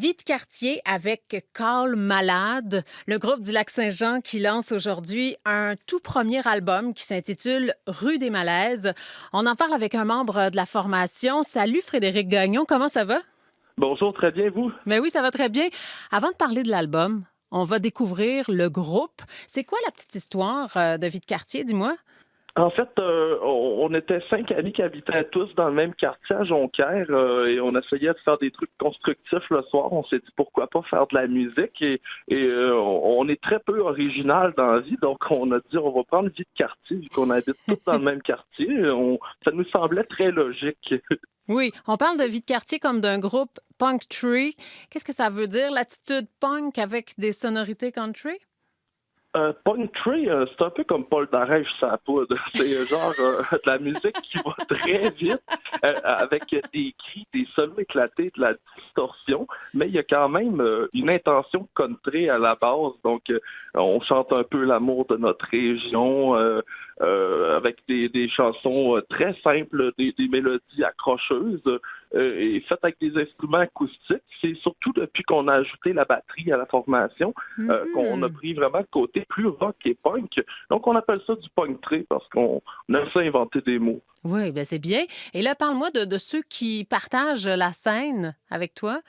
Vie de quartier avec Carl Malade, le groupe du Lac-Saint-Jean qui lance aujourd'hui un tout premier album qui s'intitule Rue des Malaises. On en parle avec un membre de la formation. Salut Frédéric Gagnon, comment ça va? Bonjour, très bien, vous? Ben oui, ça va très bien. Avant de parler de l'album, on va découvrir le groupe. C'est quoi la petite histoire de Vie de quartier, dis-moi? En fait, on était 5 amis qui habitaient tous dans le même quartier à Jonquière et on essayait de faire des trucs constructifs le soir. On s'est dit pourquoi pas faire de la musique et on est très peu original dans la vie, donc on a dit on va prendre vie de quartier vu qu'on habite tous dans le même quartier. Ça nous semblait très logique. Oui, on parle de Vie de quartier comme d'un groupe punk tree. Qu'est-ce que ça veut dire, l'attitude punk avec des sonorités country? Punk Tree, c'est un peu comme Paul Darèche ça poudre. C'est genre de la musique qui va très vite, avec des cris, des solos éclatés, de la distorsion, mais il y a quand même une intention country à la base. Donc, on chante un peu l'amour de notre région, avec des chansons très simples, des mélodies accrocheuses et faites avec des instruments acoustiques. C'est surtout depuis qu'on a ajouté la batterie à la formation qu'on a Mhm. pris vraiment le côté plus rock et punk. Donc, on appelle ça du punk tree parce qu'on aime ça inventer des mots. Oui, bien c'est bien. Et là, parle-moi de ceux qui partagent la scène avec toi.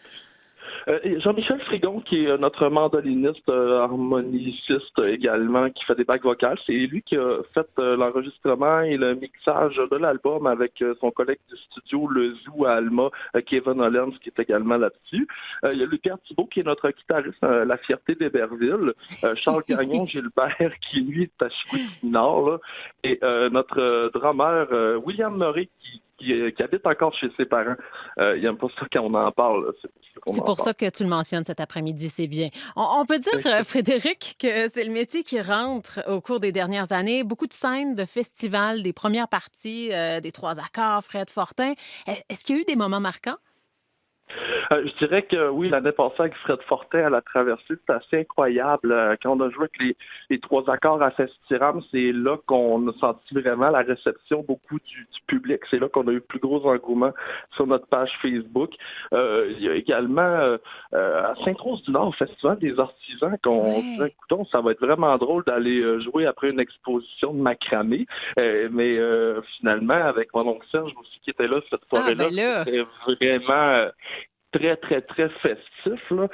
Et Jean-Michel Frigon, qui est notre mandoliniste, harmoniciste également, qui fait des bacs vocales, c'est lui qui a fait l'enregistrement et le mixage de l'album avec son collègue du studio, le Zoo à Alma, Kevin Hollens, qui est également là-dessus. Il y a Lucas Thibault, qui est notre guitariste, La Fierté d'Héberville. Charles Gagnon Gilbert, qui lui est à Chicoutimi-Nord, là. Et notre drummer, William Murray, qui habite encore chez ses parents. Il n'aime pas ça quand on en parle, là. C'est pour ça qu'on C'est en pour parle. ça que tu le mentionnes cet après-midi, c'est bien. On peut dire, Frédéric, que c'est le métier qui rentre au cours des dernières années. Beaucoup de scènes, de festivals, des premières parties, des trois accords, Fred Fortin. Est-ce qu'il y a eu des moments marquants? Je dirais que oui, l'année passée avec Fred Fortin à la traversée, c'était assez incroyable. Quand on a joué avec les trois accords à Festiram, c'est là qu'on a senti vraiment la réception beaucoup du public. C'est là qu'on a eu le plus gros engouement sur notre page Facebook. Il y a également à Sainte-Rose-du-Nord, au Festival des Artisans, qu'on se disait, Ouais. écoutons, ça va être vraiment drôle d'aller jouer après une exposition de macramé. Mais finalement, avec mon oncle Serge aussi qui était là cette Ah, soirée-là, ben là. c'était vraiment très, très, très festif, là.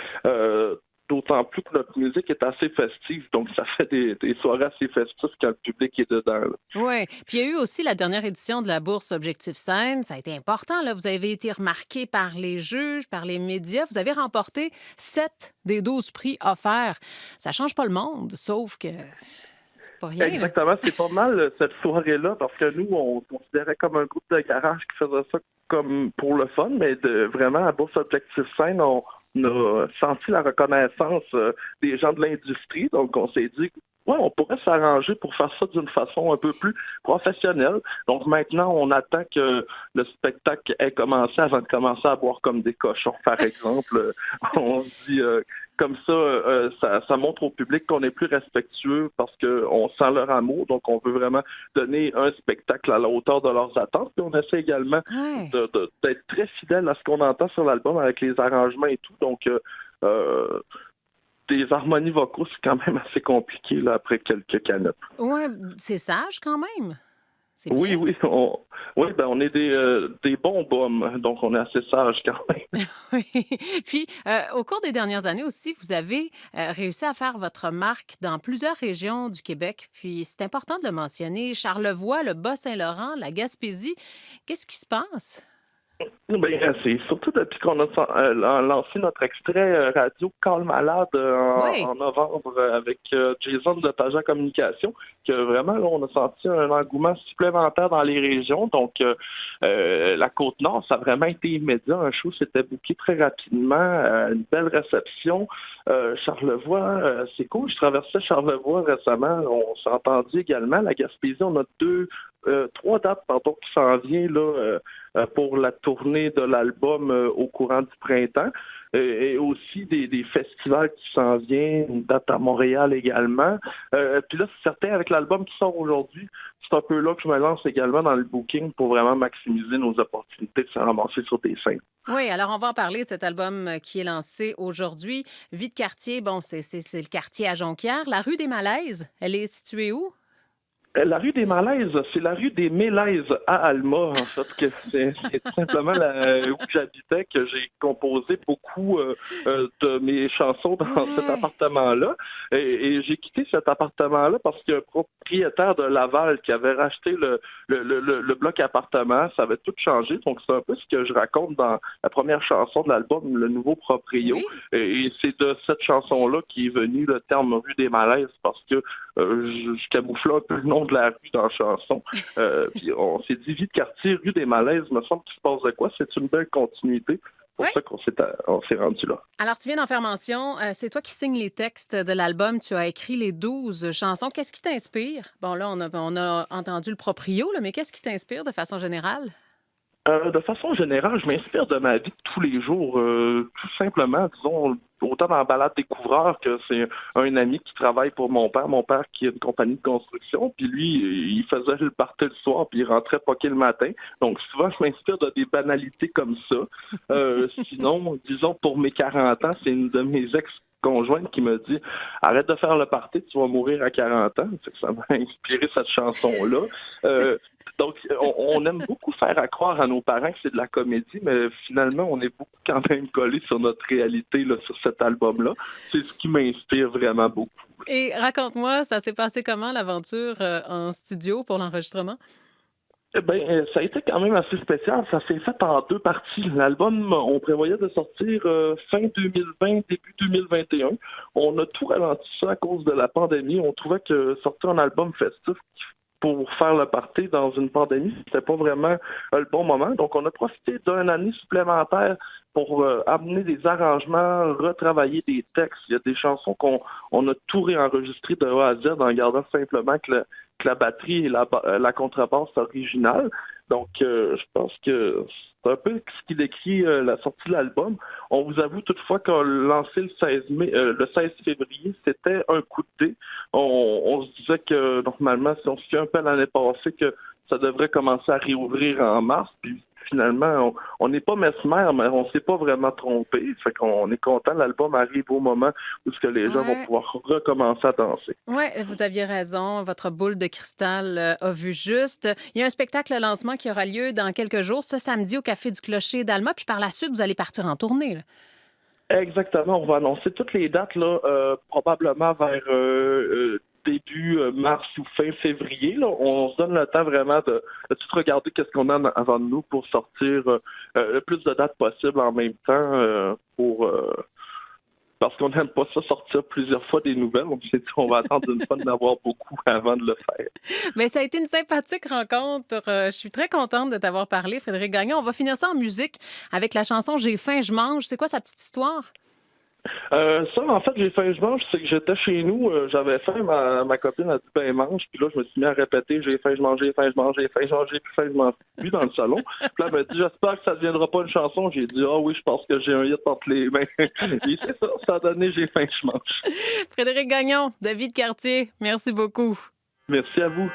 D'autant plus que notre musique est assez festive, donc ça fait des soirées assez festives quand le public est dedans, là. Oui. Puis il y a eu aussi la dernière édition de la bourse Objectif Scène. Ça a été important, là. Vous avez été remarqué par les juges, par les médias. Vous avez remporté 7 des 12 prix offerts. Ça change pas le monde, sauf que c'est pas rien, là. Exactement, c'est pas mal cette soirée-là, parce que nous, on se considérait comme un groupe de garage qui faisait ça comme pour le fun, mais vraiment, à Bourse Objectif Scène, on a senti la reconnaissance des gens de l'industrie, donc on s'est dit, ouais, on pourrait s'arranger pour faire ça d'une façon un peu plus professionnelle. Donc maintenant, on attend que le spectacle ait commencé avant de commencer à boire comme des cochons, par exemple. On se dit, comme ça montre au public qu'on est plus respectueux parce qu'on sent leur amour, donc on veut vraiment donner un spectacle à la hauteur de leurs attentes. Puis on essaie également Ouais. d'être très fidèle à ce qu'on entend sur l'album avec les arrangements et tout. Donc, euh, des harmonies vocaux, c'est quand même assez compliqué là, après quelques canettes. Ouais, c'est sage quand même. C'est bien. Oui, oui, on est des bons bums, donc on est assez sages quand même. Oui. Puis, au cours des dernières années aussi, vous avez réussi à faire votre marque dans plusieurs régions du Québec. Puis, c'est important de le mentionner. Charlevoix, le Bas-Saint-Laurent, la Gaspésie. Qu'est-ce qui se passe? Ben, c'est surtout depuis qu'on a lancé notre extrait radio Carl Malade Oui. en novembre avec Jason de Paja Communication, que vraiment, là, on a senti un engouement supplémentaire dans les régions. Donc, la Côte-Nord, ça a vraiment été immédiat. Un show s'était booké très rapidement, une belle réception. Charlevoix, c'est cool. Je traversais Charlevoix récemment. On s'est entendu également. La Gaspésie, on a trois dates, pardon, qui s'en vient là pour la tournée de l'album au courant du printemps. et aussi des festivals qui s'en viennent, une date à Montréal également. Puis là, c'est certain, avec l'album qui sort aujourd'hui, c'est un peu là que je me lance également dans le booking pour vraiment maximiser nos opportunités de se ramasser sur des scènes. Oui, alors on va en parler de cet album qui est lancé aujourd'hui. Vie de quartier, bon, c'est le quartier à Jonquière. La rue des Malaises, elle est située où? La rue des Malaises, c'est la rue des Mélèzes à Alma, en fait, que c'est tout simplement où j'habitais que j'ai composé beaucoup de mes chansons dans cet Ouais. appartement-là. Et j'ai quitté cet appartement-là parce qu'un propriétaire de Laval qui avait racheté le bloc appartement, ça avait tout changé. Donc, c'est un peu ce que je raconte dans la première chanson de l'album, Le Nouveau Proprio. Oui. Et c'est de cette chanson-là qui est venu le terme rue des Malaises parce que je camoufle un peu le nom de la rue dans la chanson. Puis on s'est dit vie de quartier, rue des Malaises, me semble qu'il se passe de quoi. C'est une belle continuité. C'est Oui. pour ça on s'est rendu là. Alors, tu viens d'en faire mention. C'est toi qui signes les textes de l'album. Tu as écrit les 12 chansons. Qu'est-ce qui t'inspire? Bon, là, on a entendu le proprio, là, mais qu'est-ce qui t'inspire de façon générale? De façon générale, je m'inspire de ma vie de tous les jours. Tout simplement, disons, autant dans la balade découvreur que c'est un ami qui travaille pour mon père qui a une compagnie de construction, puis lui, il faisait le party le soir, puis il rentrait poquer le matin. Donc souvent, je m'inspire de des banalités comme ça. Sinon, disons, pour mes 40 ans, c'est une de mes ex-conjointes qui me dit arrête de faire le party, tu vas mourir à 40 ans. Fait que ça m'a inspiré cette chanson-là. Donc, on aime beaucoup faire à croire à nos parents que c'est de la comédie, mais finalement, on est beaucoup quand même collé sur notre réalité là, sur cet album-là. C'est ce qui m'inspire vraiment beaucoup. Et raconte-moi, ça s'est passé comment l'aventure en studio pour l'enregistrement? Eh bien, ça a été quand même assez spécial. Ça s'est fait en deux parties. L'album, on prévoyait de sortir fin 2020, début 2021. On a tout ralenti ça à cause de la pandémie. On trouvait que sortir un album festif pour faire le party dans une pandémie, c'était pas vraiment le bon moment. Donc, on a profité d'une année supplémentaire pour amener des arrangements, retravailler des textes. Il y a des chansons qu'on a tout réenregistré de A à Z en gardant simplement que la batterie et la contrebasse originale. Donc, je pense que c'est un peu ce qui décrit la sortie de l'album. On vous avoue toutefois qu'on l'a lancé le 16 février, c'était un coup de dé. On se disait que normalement, si on se fait un peu l'année passée, que ça devrait commencer à réouvrir en mars. Puis finalement, on n'est pas mesmer, mais on s'est pas vraiment trompé. Fait qu'on est content. L'album arrive au moment où ce que les gens vont Ouais. pouvoir recommencer à danser. Oui, vous aviez raison. Votre boule de cristal a vu juste. Il y a un spectacle lancement qui aura lieu dans quelques jours, ce samedi au Café du Clocher d'Alma. Puis par la suite, vous allez partir en tournée, là. Exactement. On va annoncer toutes les dates là, probablement vers début mars ou fin février. Là. On se donne le temps vraiment de tout regarder qu'est-ce qu'on a avant de nous pour sortir le plus de dates possible en même temps parce qu'on n'aime pas ça sortir plusieurs fois des nouvelles. On s'est dit qu'on va attendre une fois d'en avoir beaucoup avant de le faire. Mais ça a été une sympathique rencontre. Je suis très contente de t'avoir parlé, Frédéric Gagnon. On va finir ça en musique avec la chanson J'ai faim, je mange. C'est quoi sa petite histoire? Ça, en fait, j'ai faim, je mange, c'est que j'étais chez nous, j'avais faim, ma copine a dit, ben, mange, puis là, je me suis mis à répéter, j'ai faim, je mange, j'ai faim, je mange, j'ai faim, je mange, j'ai plus faim, je mange plus dans le salon. Puis là, elle m'a dit, j'espère que ça ne deviendra pas une chanson. J'ai dit, ah oui, je pense que j'ai un hit entre les mains. Et c'est ça, ça a donné, j'ai faim, je mange. Frédéric Gagnon, David Cartier, merci beaucoup. Merci à vous.